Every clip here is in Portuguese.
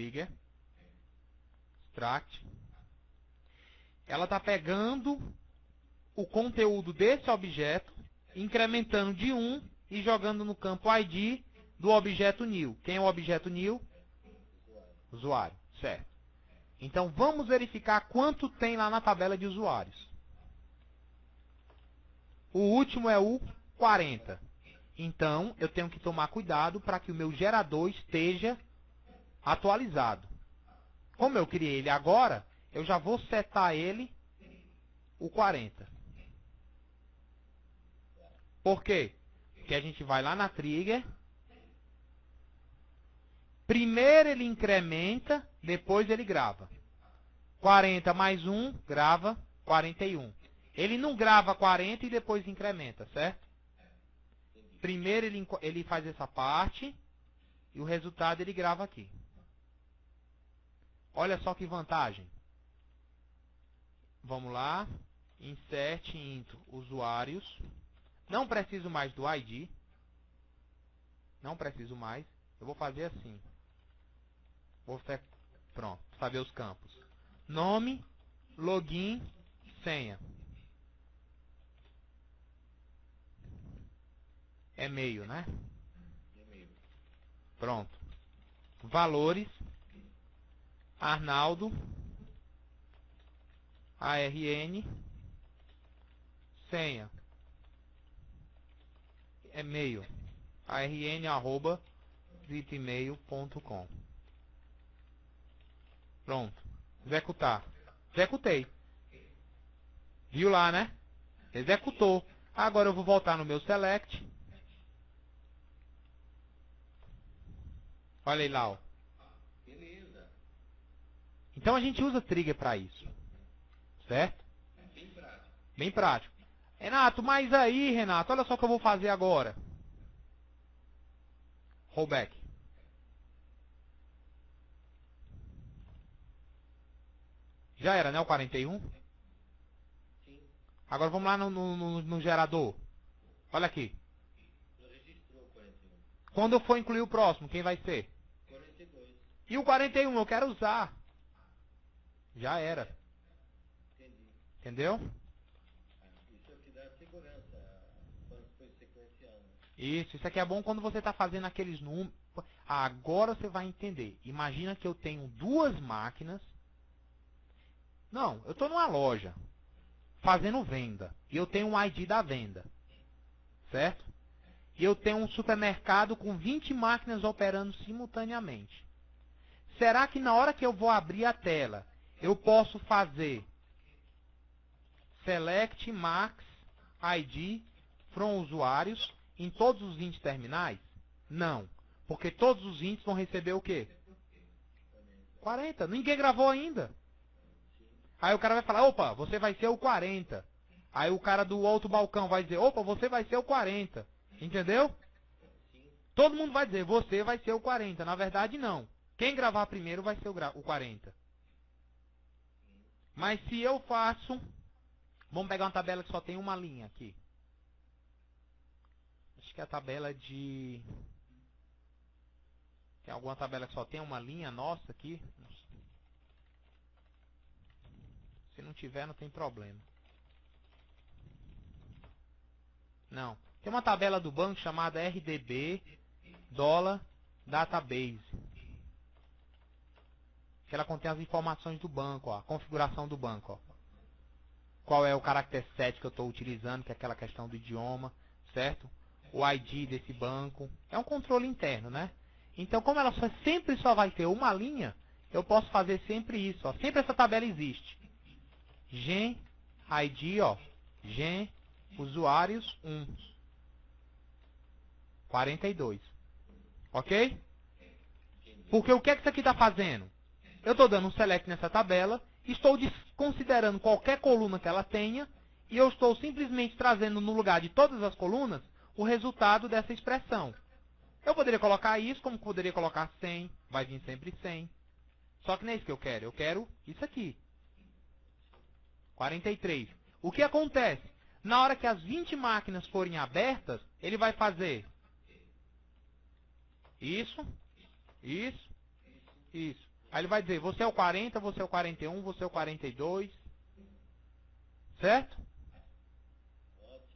trigger. Extract. Ela está pegando o conteúdo desse objeto, incrementando de 1 e jogando no campo ID do objeto new. Quem é o objeto new? Usuário. Certo. Então, vamos verificar quanto tem lá na tabela de usuários. O último é o 40. Então, eu tenho que tomar cuidado para que o meu gerador esteja atualizado. Como eu criei ele agora, eu já vou setar ele o 40. Por quê? Porque a gente vai lá na trigger. Primeiro ele incrementa, depois ele grava. 40 mais 1, grava 41. Ele não grava 40 e depois incrementa, certo? Primeiro ele faz essa parte e o resultado ele grava aqui. Olha só que vantagem. Vamos lá. Insert into usuários. Não preciso mais do ID. Não preciso mais. Eu vou fazer assim. Pronto, saber os campos. Nome, login, senha. E-mail, né? Pronto. Valores. Arnaldo. ARN. Senha. E-mail. arn@zipmail.com. Pronto. Executar. Executei. Viu lá, né? Executou. Agora eu vou voltar no meu select. Olha aí lá, ó. Beleza. Então a gente usa trigger para isso. Certo? Bem prático. Bem prático. Renato, mas aí, Renato, olha só o que eu vou fazer agora. Rollback. Já era, né? O 41? Sim. Agora vamos lá no gerador. Olha aqui. Já registrou 41. Quando eu for incluir o próximo, quem vai ser? 42. E o 41 eu quero usar. Já era. Entendi. Entendeu? Isso é o que dá segurança quando foi sequenciando. Isso aqui é bom quando você está fazendo aqueles números. Agora você vai entender. Imagina que eu tenho duas máquinas. Não, eu estou numa loja fazendo venda. E eu tenho um ID da venda. Certo? E eu tenho um supermercado com 20 máquinas operando simultaneamente. Será que na hora que eu vou abrir a tela, eu posso fazer Select Max ID from usuários em todos os 20 terminais? Não. Porque todos os 20 vão receber o quê? 40. Ninguém gravou ainda. Aí o cara vai falar, opa, você vai ser o 40. Aí o cara do outro balcão vai dizer, opa, você vai ser o 40. Entendeu? Todo mundo vai dizer, você vai ser o 40. Na verdade, não. Quem gravar primeiro vai ser o 40. Mas se eu faço... Vamos pegar uma tabela que só tem uma linha aqui. Acho que é a tabela de... Tem alguma tabela que só tem uma linha nossa aqui? Se não tiver, não tem problema. Não. Tem uma tabela do banco chamada RDB Database. Que ela contém as informações do banco, ó, a configuração do banco. Ó. Qual é o caractere set que eu estou utilizando, que é aquela questão do idioma, certo? O ID desse banco. É um controle interno, né? Então, como ela sempre só vai ter uma linha, eu posso fazer sempre isso. Ó. Sempre essa tabela existe. Gen, ID, ó. Gen, usuários, 1. 42. Ok? Porque o que é que isso aqui está fazendo? Eu estou dando um select nessa tabela, estou considerando qualquer coluna que ela tenha, e eu estou simplesmente trazendo no lugar de todas as colunas o resultado dessa expressão. Eu poderia colocar isso, como poderia colocar 100, vai vir sempre 100. Só que não é isso que eu quero. Eu quero isso aqui. 43. O que acontece? Na hora que as 20 máquinas forem abertas, ele vai fazer isso, isso, isso. Aí ele vai dizer, você é o 40, você é o 41, você é o 42. Certo? Ótimo.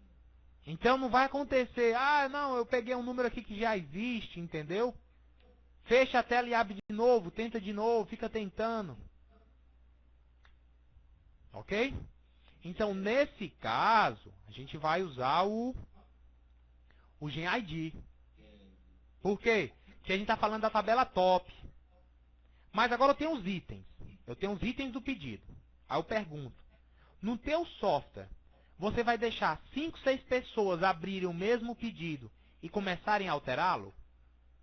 Então não vai acontecer, ah, não, eu peguei um número aqui que já existe, entendeu? Fecha a tela e abre de novo, tenta de novo, fica tentando. Ok? Então, nesse caso, a gente vai usar o GenID. Por quê? Porque a gente está falando da tabela top. Mas agora eu tenho os itens. Eu tenho os itens do pedido. Aí eu pergunto, no teu software, você vai deixar 5, 6 pessoas abrirem o mesmo pedido e começarem a alterá-lo?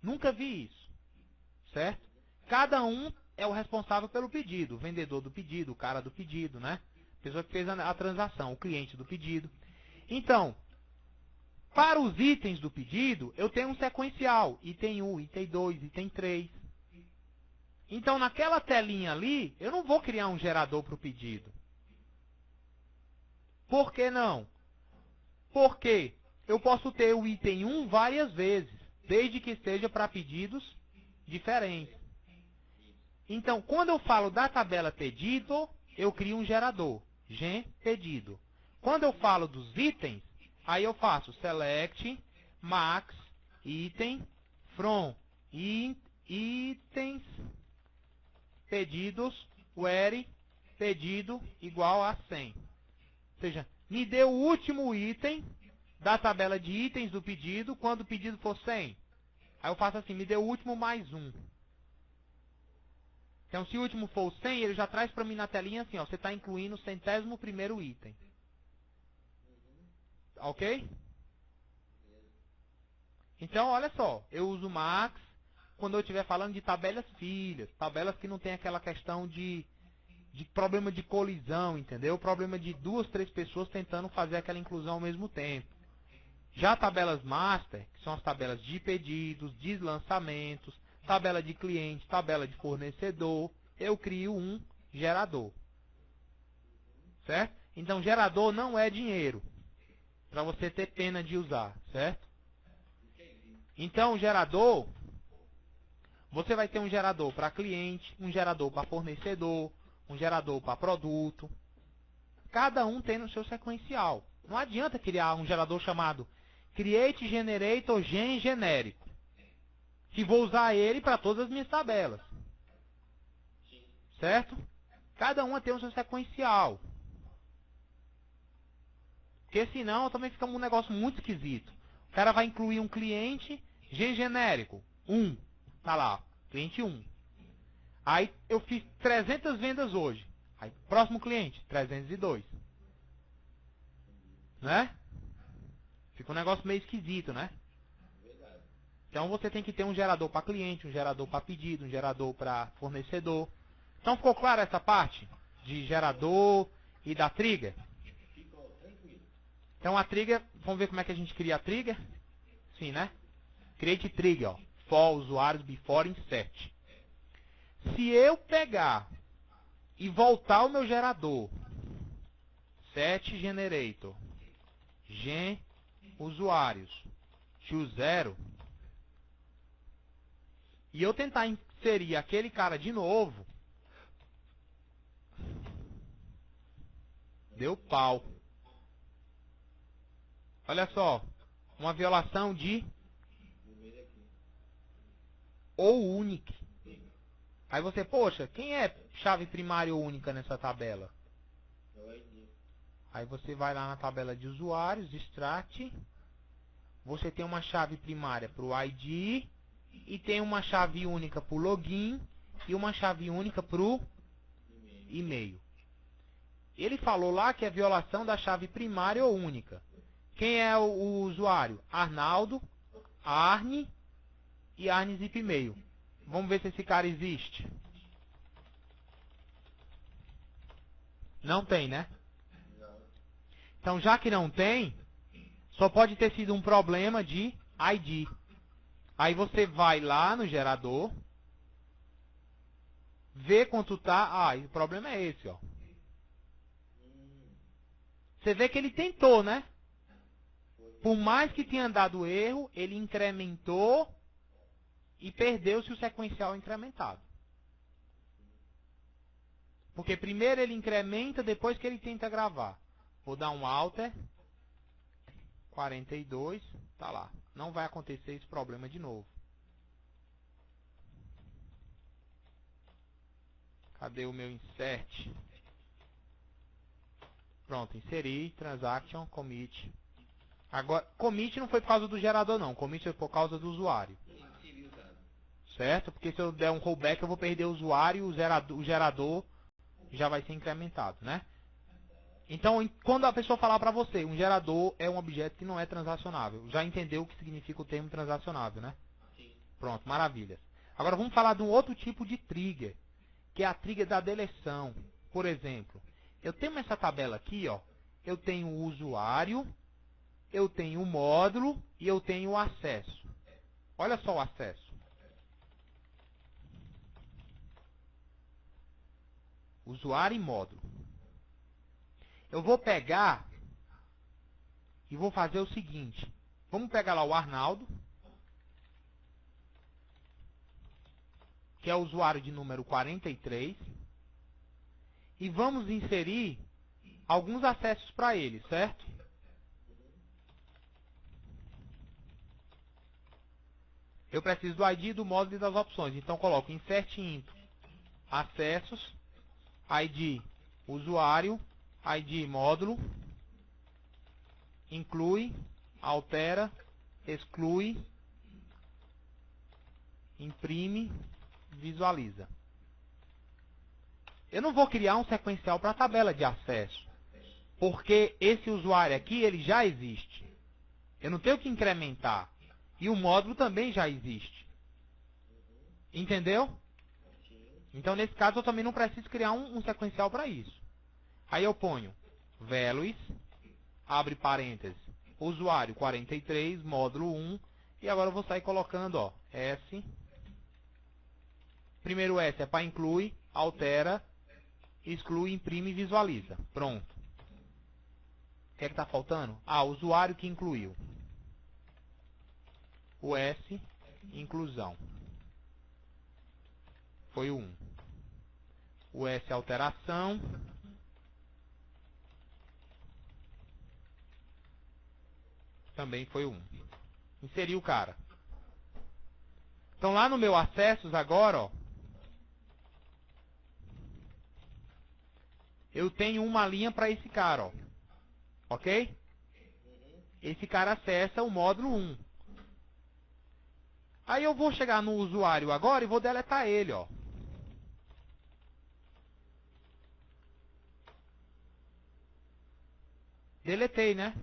Nunca vi isso. Certo? Cada um é o responsável pelo pedido. O vendedor do pedido, o cara do pedido, né? A pessoa que fez a transação, o cliente do pedido. Então, para os itens do pedido, eu tenho um sequencial. Item 1, item 2, item 3. Então, naquela telinha ali, eu não vou criar um gerador para o pedido. Por que não? Porque eu posso ter o item 1 várias vezes, desde que seja para pedidos diferentes. Então, quando eu falo da tabela pedido, eu crio um gerador, gen pedido. Quando eu falo dos itens, aí eu faço select max item from itens pedidos where pedido igual a 100. Ou seja, me dê o último item da tabela de itens do pedido quando o pedido for 100. Aí eu faço assim, me dê o último mais um. Então, se o último for o 100, ele já traz para mim na telinha assim, ó, você está incluindo o 100º item. Ok? Então, olha só, eu uso max quando eu estiver falando de tabelas filhas, tabelas que não tem aquela questão de problema de colisão, entendeu? Problema de 2, 3 pessoas tentando fazer aquela inclusão ao mesmo tempo. Já tabelas master, que são as tabelas de pedidos, de lançamentos, tabela de cliente, tabela de fornecedor, eu crio um gerador. Certo? Então, gerador não é dinheiro, para você ter pena de usar, certo? Então, gerador, você vai ter um gerador para cliente, um gerador para fornecedor, um gerador para produto. Cada um tem no seu sequencial. Não adianta criar um gerador chamado Create Generator Gen genérico, que vou usar ele para todas as minhas tabelas. Certo? Cada uma tem o seu sequencial. Porque senão também fica um negócio muito esquisito. O cara vai incluir um cliente Gen genérico, 1. Tá lá, cliente 1. Aí eu fiz 300 vendas hoje. Aí, próximo cliente, 302. Né? Fica um negócio meio esquisito, né? Então você tem que ter um gerador para cliente, um gerador para pedido, um gerador para fornecedor. Então ficou claro essa parte de gerador e da trigger? Ficou tranquilo. Então a trigger, vamos ver como é que a gente cria a trigger? Sim, né? Create trigger, ó. For usuários before insert. Se eu pegar e voltar o meu gerador, set generator, gen usuários, to 0, e eu tentar inserir aquele cara de novo, deu pau. Olha só, uma violação de ou unique. Aí você, poxa, quem é chave primária ou única nessa tabela? Aí você vai lá na tabela de usuários, extract. Você tem uma chave primária para o ID e tem uma chave única para o login e uma chave única para o e-mail. Ele falou lá que é violação da chave primária ou única. Quem é o usuário? Arnaldo, Arne e Arne Zip e-mail. Vamos ver se esse cara existe. Não tem, né? Então, já que não tem, só pode ter sido um problema de ID. Aí você vai lá no gerador, vê quanto tá. Ah, o problema é esse, ó. Você vê que ele tentou, né? Por mais que tenha dado erro, ele incrementou e perdeu-se o sequencial incrementado. Porque primeiro ele incrementa, depois que ele tenta gravar. Vou dar um alter. 42. Tá lá. Não vai acontecer esse problema de novo. Cadê o meu insert? Pronto, inseri, transaction, commit. Agora, commit não foi por causa do gerador não, commit foi por causa do usuário. Certo? Porque se eu der um rollback eu vou perder o usuário e o gerador já vai ser incrementado, né? Então, quando a pessoa falar para você, um gerador é um objeto que não é transacionável. Já entendeu o que significa o termo transacionável, né? Pronto, maravilha. Agora vamos falar de um outro tipo de trigger, que é a trigger da deleção. Por exemplo, eu tenho essa tabela aqui, ó. Eu tenho o usuário, eu tenho o módulo e eu tenho o acesso. Olha só o acesso. Usuário e módulo. Eu vou pegar e vou fazer o seguinte. Vamos pegar lá o Arnaldo, que é o usuário de número 43, e vamos inserir alguns acessos para ele, certo? Eu preciso do ID, do módulo e das opções. Então coloco insert into acessos, ID usuário, ID módulo, inclui, altera, exclui, imprime, visualiza. Eu não vou criar um sequencial para a tabela de acesso, porque esse usuário aqui ele já existe. Eu não tenho que incrementar. E o módulo também já existe. Entendeu? Então, nesse caso, eu também não preciso criar um sequencial para isso. Aí eu ponho values, abre parênteses, usuário 43, módulo 1, e agora eu vou sair colocando, ó, S. Primeiro S é para inclui, altera, exclui, imprime e visualiza. Pronto. O que é que está faltando? Ah, o usuário que incluiu. O S, inclusão. Foi o 1. O S, alteração. Também foi o 1. Inseri o cara. Então lá no meu acessos agora, ó, eu tenho uma linha para esse cara, ó. Ok? Esse cara acessa o módulo 1. Aí eu vou chegar no usuário agora e vou deletar ele, ó. Deletei, né?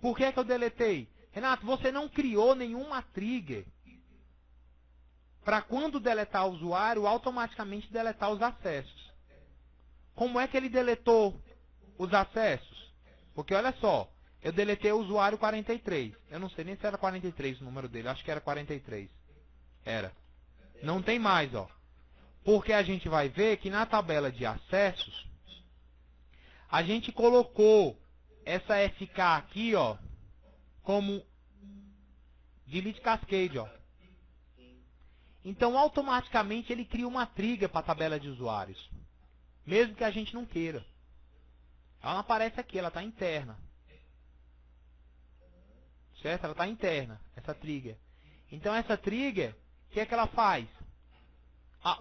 Por que que eu deletei? Renato, você não criou nenhuma trigger para quando deletar o usuário, automaticamente deletar os acessos. Como é que ele deletou os acessos? Porque olha só, eu deletei o usuário 43. Eu não sei nem se era 43 o número dele, acho que era 43. Era. Não tem mais, ó. Porque a gente vai ver que na tabela de acessos, a gente colocou essa FK aqui, ó, como delete cascade, ó. Então, automaticamente, ele cria uma trigger para a tabela de usuários. Mesmo que a gente não queira. Ela não aparece aqui, ela está interna. Certo? Ela está interna, essa trigger. Então, essa trigger, o que é que ela faz?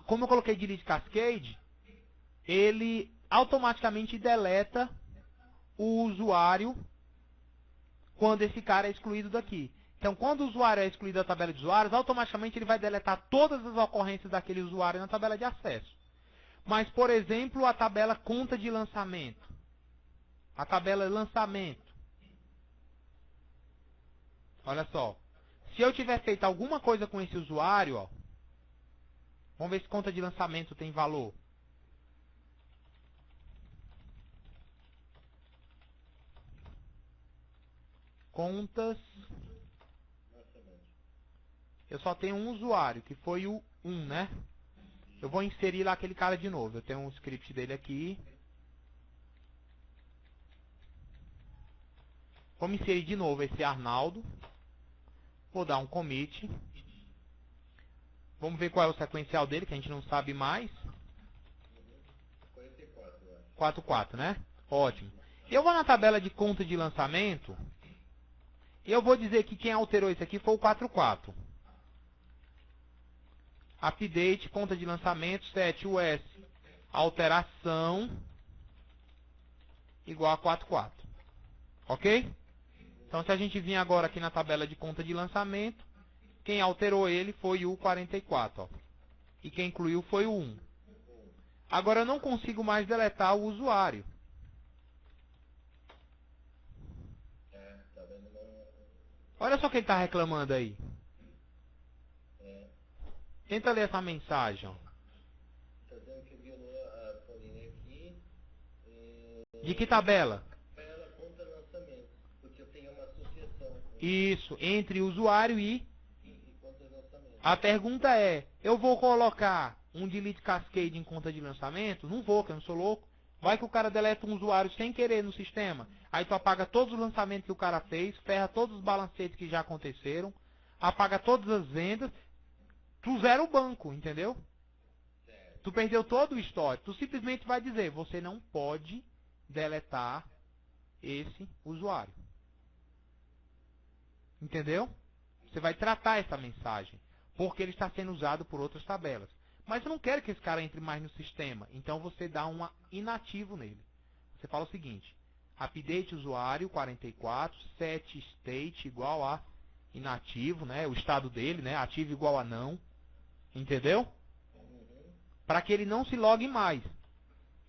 Como eu coloquei delete cascade, ele automaticamente deleta o usuário quando esse cara é excluído daqui. Então, quando o usuário é excluído da tabela de usuários, automaticamente ele vai deletar todas as ocorrências daquele usuário na tabela de acesso. Mas, por exemplo, a tabela conta de lançamento. A tabela lançamento. Olha só. Se eu tiver feito alguma coisa com esse usuário, ó, vamos ver se conta de lançamento tem valor. Contas. Eu só tenho um usuário, que foi o 1, né? Eu vou inserir lá aquele cara de novo. Eu tenho um script dele aqui. Vamos inserir de novo esse Arnaldo. Vou dar um commit. Vamos ver qual é o sequencial dele, que a gente não sabe mais. 44, né? Ótimo. Eu vou na tabela de conta de lançamento e eu vou dizer que quem alterou isso aqui foi o 44. Update, conta de lançamento, 7US. Alteração igual a 44. Ok? Então, se a gente vir agora aqui na tabela de conta de lançamento, quem alterou ele foi o 44. Ó. E quem incluiu foi o 1. Agora, eu não consigo mais deletar o usuário. Olha só quem está reclamando aí. Tenta ler essa mensagem. Ó. Está dizendo que violou a folhinha aqui. De que tabela? Tabela conta lançamento. Porque eu tenho uma associação. Isso, entre usuário e... conta de lançamento. A pergunta é, eu vou colocar um delete cascade em conta de lançamento? Não vou, que eu não sou louco. Vai que o cara deleta um usuário sem querer no sistema. Aí tu apaga todos os lançamentos que o cara fez, ferra todos os balancetes que já aconteceram, apaga todas as vendas, tu zera o banco, entendeu? Certo. Tu perdeu todo o histórico. Tu simplesmente vai dizer, você não pode deletar esse usuário. Entendeu? Você vai tratar essa mensagem, porque ele está sendo usado por outras tabelas. Mas eu não quero que esse cara entre mais no sistema, então você dá um inativo nele. Você fala o seguinte, update usuário 44, set state igual a inativo, né? O estado dele, né? Ativo igual a não. Entendeu? Para que ele não se logue mais.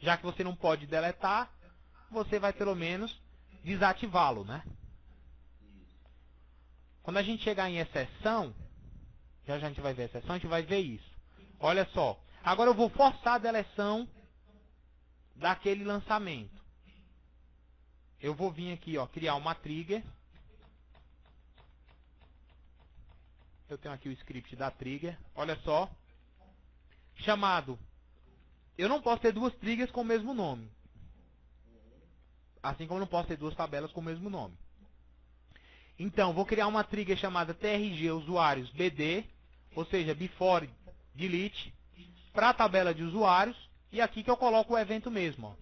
Já que você não pode deletar, você vai pelo menos desativá-lo, né? Quando a gente chegar em exceção, já a gente vai ver a exceção, a gente vai ver isso. Olha só. Agora eu vou forçar a deleção daquele lançamento. Eu vou vir aqui, ó, criar uma trigger. Eu tenho aqui o script da trigger. Olha só. Chamado. Eu não posso ter duas triggers com o mesmo nome. Assim como eu não posso ter duas tabelas com o mesmo nome. Então, vou criar uma trigger chamada TRG usuários BD, ou seja, before delete, para a tabela de usuários, e aqui que eu coloco o evento mesmo.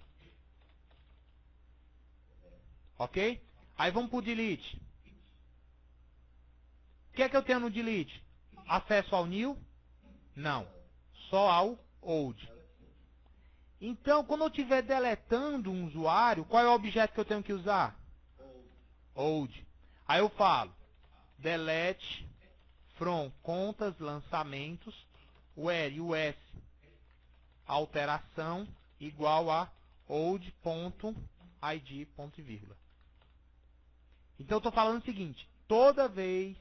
Ó. Ok? Aí vamos para o delete. O que é que eu tenho no delete? Acesso ao new? Não. Só ao old. Então, quando eu estiver deletando um usuário, qual é o objeto que eu tenho que usar? Old. Aí eu falo, delete from contas lançamentos, where us alteração igual a old.id, ponto e vírgula. Então eu estou falando o seguinte, toda vez,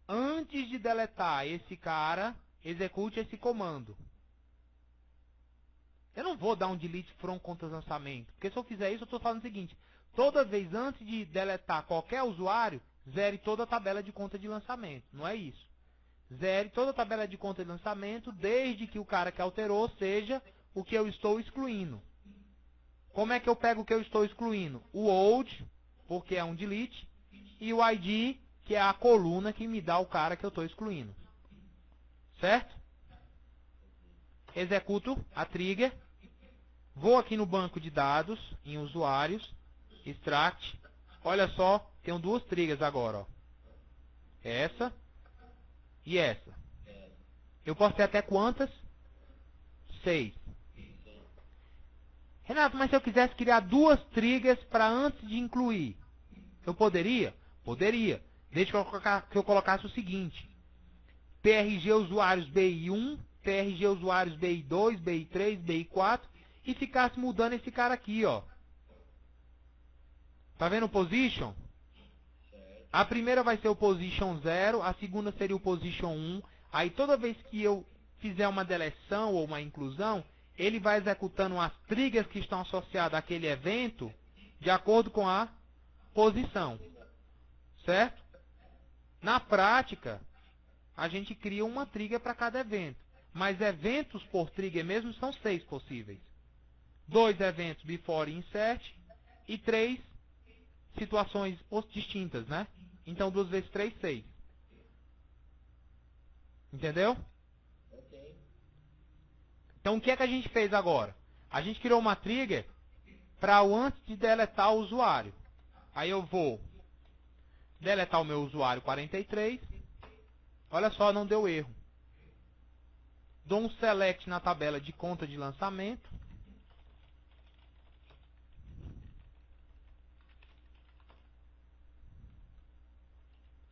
antes de deletar esse cara, execute esse comando. Eu não vou dar um delete from contas lançamento, porque se eu fizer isso, eu estou falando o seguinte, toda vez antes de deletar qualquer usuário, zere toda a tabela de conta de lançamento. Não é isso. Zere toda a tabela de conta de lançamento, desde que o cara que alterou seja o que eu estou excluindo. Como é que eu pego o que eu estou excluindo? O old, porque é um delete, e o ID, que é a coluna que me dá o cara que eu estou excluindo. Certo? Executo a trigger. Vou aqui no banco de dados, em usuários, extract. Olha só, tenho duas triggers agora. Ó. Essa e essa. Eu posso ter até quantas? 6. Renato, mas se eu quisesse criar duas triggers para antes de incluir, eu poderia? Poderia. Desde que eu colocasse o seguinte. PRG usuários BI1, PRG usuários BI2, BI3, BI4 e ficasse mudando esse cara aqui, ó. Tá vendo o position? A primeira vai ser o position 0, a segunda seria o position 1. Aí toda vez que eu fizer uma deleção ou uma inclusão, ele vai executando as triggers que estão associadas àquele evento de acordo com a posição. Certo? Na prática, a gente cria uma trigger para cada evento. Mas eventos por trigger mesmo são 6 possíveis. 2 eventos before insert e 3 situações distintas, né? Então 2 vezes 3, 6. Entendeu? Ok. Então o que é que a gente fez agora? A gente criou uma trigger para o antes de deletar o usuário. Aí eu vou deletar o meu usuário 43. Olha só, não deu erro. Dou um select na tabela de conta de lançamento.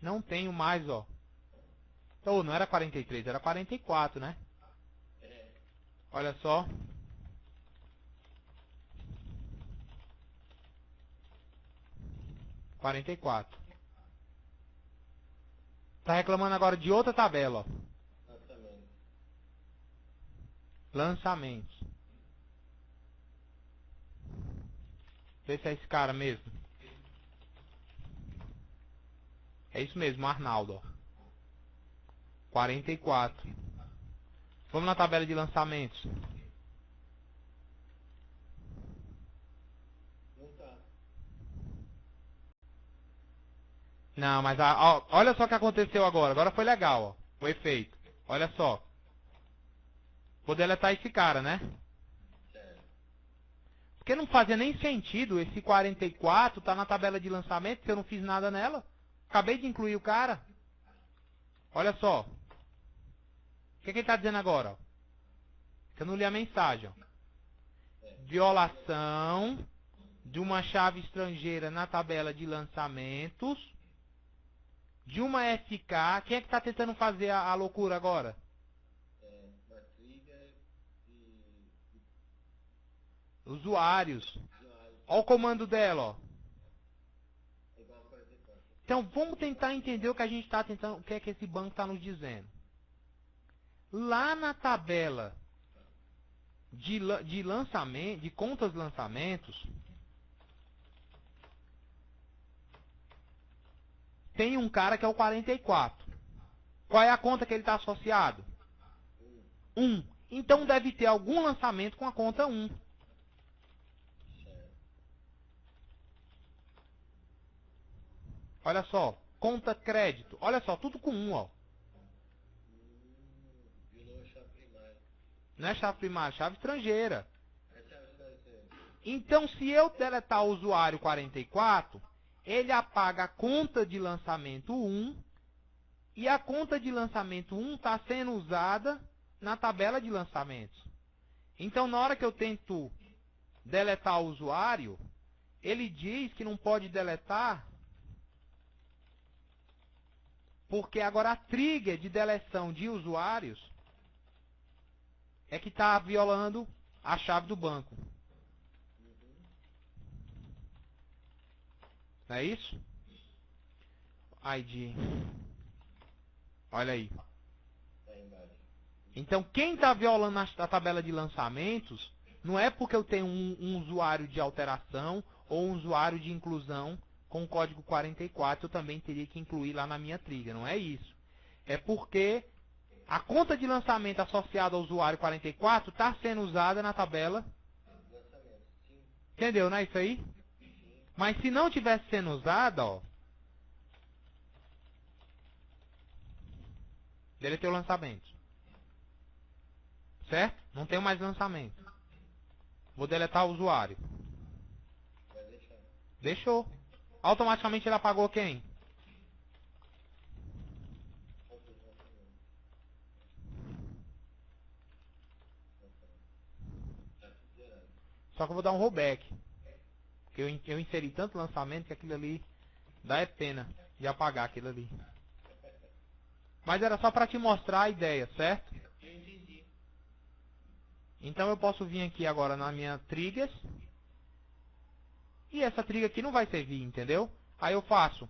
Não tenho mais, ó. Oh, não era 43, era 44, né? Olha só. (44). Tá reclamando agora de outra tabela, ó. Lançamentos. Vê se é esse cara mesmo. É isso mesmo, Arnaldo, ó. 44. Vamos na tabela de lançamentos. Não, mas ó, olha só o que aconteceu agora. Agora foi legal, ó. O efeito. Olha só. Vou deletar esse cara, né? Porque não fazia nem sentido esse 44 tá na tabela de lançamento se eu não fiz nada nela. Acabei de incluir o cara. Olha só. O que ele está dizendo agora? Ó? Que eu não li a mensagem. Ó. Violação de uma chave estrangeira na tabela de lançamentos. De uma FK. Quem é que está tentando fazer a loucura agora? Usuários. Olha o comando dela, ó. Então vamos tentar entender o que a gente está tentando, o que é que esse banco está nos dizendo. Lá na tabela de lançamento, de contas lançamentos, tem um cara que é o 44. Qual é a conta que ele está associado? 1. Então deve ter algum lançamento com a conta 1. Olha só, conta crédito. Olha só, tudo com 1, ó. Não é chave primária, chave estrangeira. Então, se eu deletar o usuário 44, ele apaga a conta de lançamento 1 e a conta de lançamento 1 está sendo usada na tabela de lançamentos. Então, na hora que eu tento deletar o usuário, ele diz que não pode deletar porque agora a trigger de deleção de usuários é que está violando a chave do banco. Não é isso? ID. Olha aí. Então, quem está violando a tabela de lançamentos não é porque eu tenho um usuário de alteração ou um usuário de inclusão com o código 44, eu também teria que incluir lá na minha trigger. Não é isso. É porque a conta de lançamento associada ao usuário 44 está sendo usada na tabela. Entendeu, não é isso aí? Mas se não tivesse sendo usada, ó, deletei o lançamento. Certo? Não tenho mais lançamento. Vou deletar o usuário. Deixou. Automaticamente ele apagou quem? Só que eu vou dar um rollback. Porque eu inseri tanto lançamento que aquilo ali dá pena de apagar aquilo ali. Mas era só para te mostrar a ideia, certo? Então eu posso vir aqui agora na minha triggers. E essa trigger aqui não vai servir, entendeu? Aí eu faço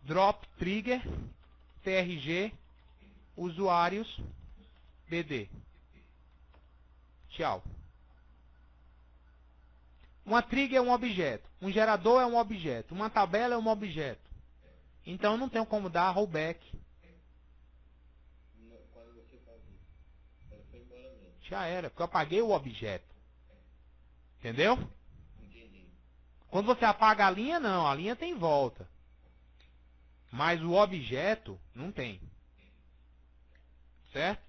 drop trigger trg usuários bd. Tchau. Uma trigger é um objeto, um gerador é um objeto, uma tabela é um objeto. Então eu não tenho como dar rollback. Já era, porque eu apaguei o objeto. Entendeu? Quando você apaga a linha, não, a linha tem volta. Mas o objeto não tem. Certo?